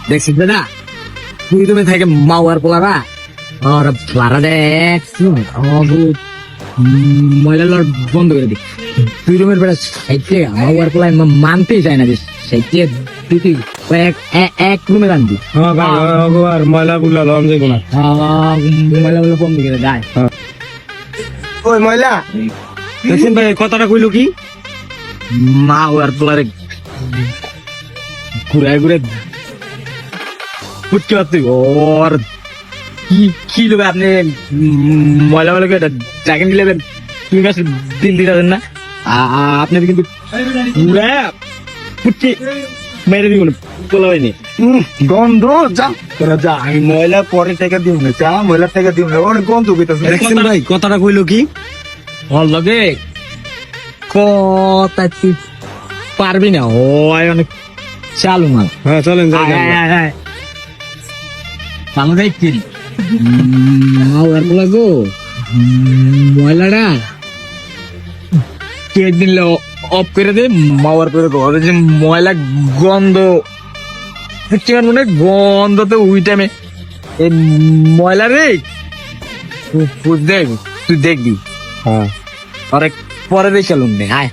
দেখছিস না তুই তুমি থেকে মাওয়ার পোলারা আর পোলারা দেখ ময়লা লড় বন্ধ করে দি তুই রুমের বেড়া সাইডে মাওয়ার পোলা মানতেই চায় না যে সাইডে তুই এক রুমে রাখবি ময়লা গুলা লম যাবো না। ময়লা গুলো বন্ধ করে গায় ওই ময়লা দেখছেন ভাই কথাটা কইলো কি মাওয়ার পোলারে ঘুরে ঘুরে ফুটকে তুই ওর কি কি লোক আপনি ময়লা ময়লা করে জায়গা নিলে তুমি কাছে দিন দিতে পারেন না আপনার কিন্তু ঘুরে ফুটকে মেরে দিব বলা হয়নি গন্ধ যা তোরা যা আমি ময়লা পরে থেকে দিব না চা ময়লা থেকে দিব না অনেক গন্ধ পেতেছে দেখছেন ভাই কথাটা কইলো কি ওর লগে কথা তুই পারবি না হয় অনেক চালু মাল হ্যাঁ চলেন যাই ভালো দেখছি মাওয়ার পোলা গো ময়লাটা কেক দিলে অফ করে দে মাওয়ার করে গো যে ময়লা গন্ধ মনে গন্ধ তো ওই টাইমে এই ময়লা রে দেখ তুই দেখবি হ্যাঁ অনেক পরে রে চলুন নে আয়